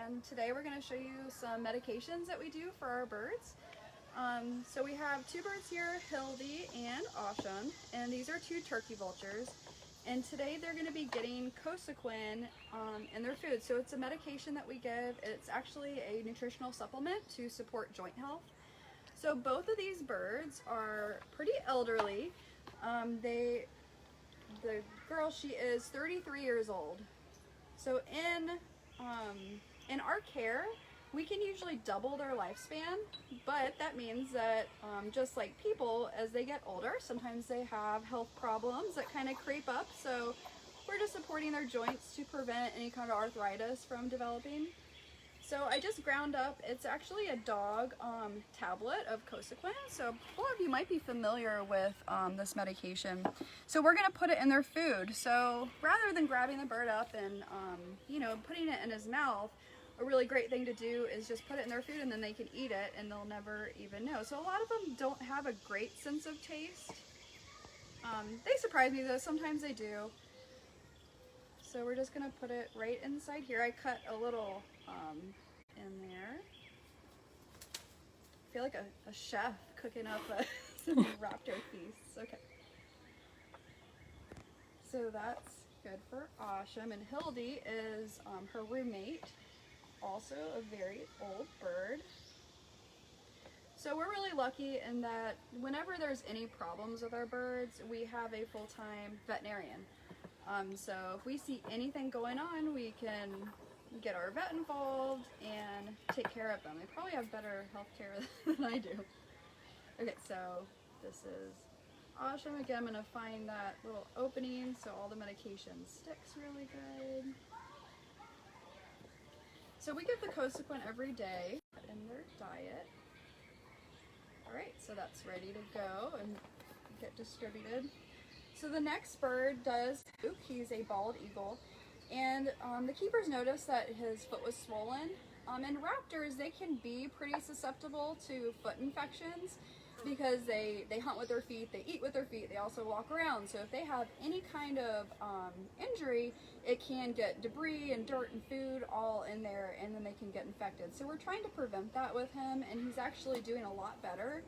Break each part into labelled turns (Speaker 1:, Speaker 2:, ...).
Speaker 1: and today we're going to show you some medications that we do for our birds. So we have two birds here, Hildy and Asham, and these are two turkey vultures. And today they're going to be getting Cosequin in their food. So it's a medication that we give. It's actually a nutritional supplement to support joint health. So both of these birds are pretty elderly. The girl, she is 33 years old. So in our care, we can usually double their lifespan, but that means that just like people, as they get older, sometimes they have health problems that kind of creep up. So we're just supporting their joints to prevent any kind of arthritis from developing. So I just ground up, it's actually a dog tablet of Cosequin. So a lot of you might be familiar with this medication. So we're gonna put it in their food. So rather than grabbing the bird up and putting it in his mouth, a really great thing to do is just put it in their food and then they can eat it and they'll never even know. So a lot of them don't have a great sense of taste. They surprise me though, sometimes they do. So we're just gonna put it right inside here. I cut a little in there. I feel like a chef cooking up some raptor feasts. Okay. So that's good for Asham, and Hildy is her roommate, also a very old bird. So we're really lucky in that whenever there's any problems with our birds, we have a full-time veterinarian. So if we see anything going on, we can get our vet involved and take care of them. They probably have better health care than I do. Okay, so this is Asham. Again, I'm gonna find that little opening so all the medication sticks really good. So we give the Cosequin every day in their diet. All right, so that's ready to go and get distributed. So the next bird does poop. He's a bald eagle. And the keepers noticed that his foot was swollen. And raptors, they can be pretty susceptible to foot infections because they hunt with their feet, they eat with their feet, they also walk around. So if they have any kind of injury, it can get debris and dirt and food all in there, and then they can get infected. So we're trying to prevent that with him, and he's actually doing a lot better.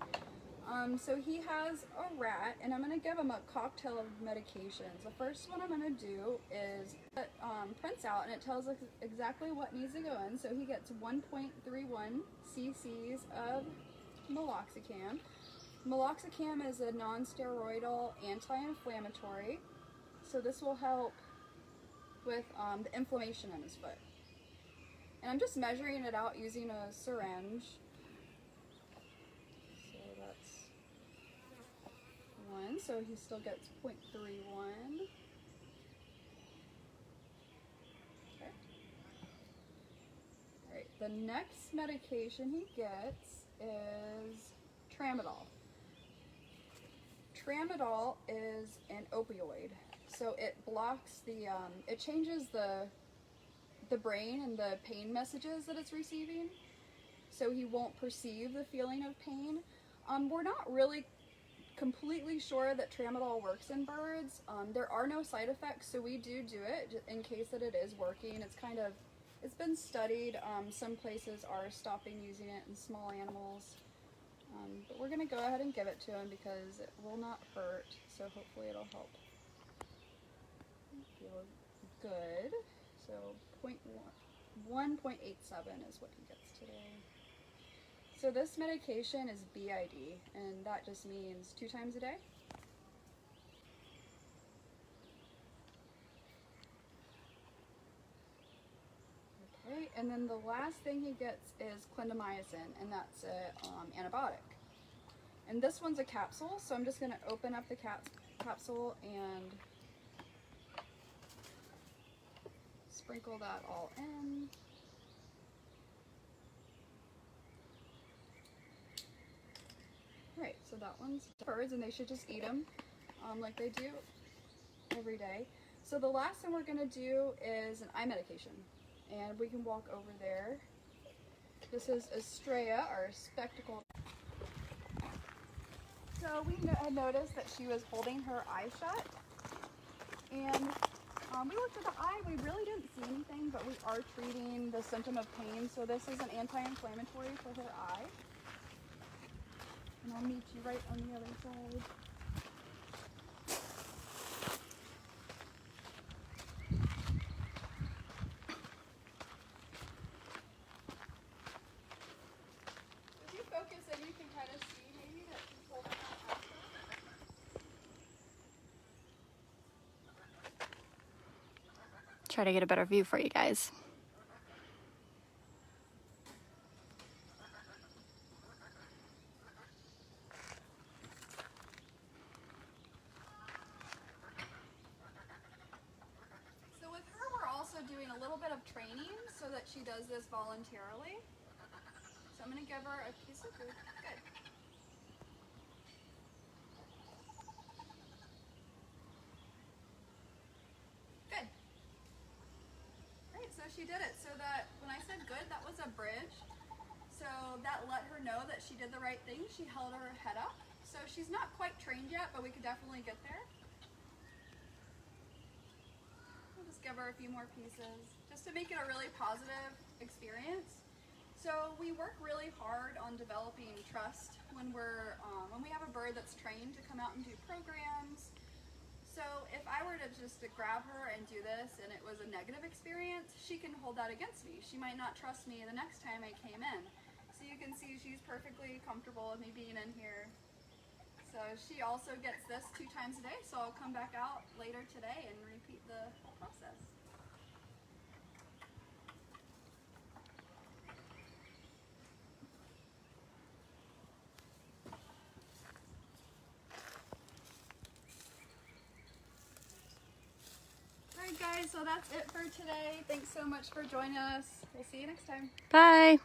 Speaker 1: So he has a rat, and I'm going to give him a cocktail of medications. The first one I'm going to do is put prints out, and it tells us exactly what needs to go in. So he gets 1.31 cc's of meloxicam. Meloxicam is a non-steroidal anti-inflammatory, so this will help with the inflammation in his foot. And I'm just measuring it out using a syringe. So he still gets 0.31. Okay. All right, the next medication he gets is Tramadol. Tramadol is an opioid, so it blocks it changes the brain and the pain messages that it's receiving, so he won't perceive the feeling of pain. We're not really completely sure that Tramadol works in birds. There are no side effects, so we do it in case that it is working. It's been studied. Some places are stopping using it in small animals, but we're gonna go ahead and give it to him because it will not hurt, so hopefully it'll help feel good. So 1.87 is what he gets today. So this medication is BID, and that just means 2 times a day. Okay, and then the last thing he gets is clindamycin, and that's an antibiotic. And this one's a capsule, so I'm just going to open up the capsule and sprinkle that all in. Right, so that one's birds, and they should just eat them like they do every day. So the last thing we're going to do is an eye medication, and we can walk over there. This is Estrella, our spectacled. So we had noticed that she was holding her eye shut, and We looked at the eye, we really didn't see anything, but we are treating the symptom of pain, so this is an anti-inflammatory for her eye. And I'll meet you right on the other side. If you focus in, you can kind of see maybe that she's holding out after.
Speaker 2: Try to get a better view for you guys.
Speaker 1: So with her, we're also doing a little bit of training so that she does this voluntarily. So I'm going to give her a piece of food. Good. Good. Great, so she did it. So that when I said good, that was a bridge. So that let her know that she did the right thing. She held her head up. So she's not quite trained yet, but we could definitely get there. We'll just give her a few more pieces just to make it a really positive experience. So we work really hard on developing trust when we have a bird that's trained to come out and do programs. So if I were to just grab her and do this and it was a negative experience, she can hold that against me. She might not trust me the next time I came in. So you can see she's perfectly comfortable with me being in here. So she also gets this 2 times a day, so I'll come back out later today and repeat the whole process. Alright guys, so that's it for today. Thanks so much for joining us. We'll see you next time.
Speaker 2: Bye.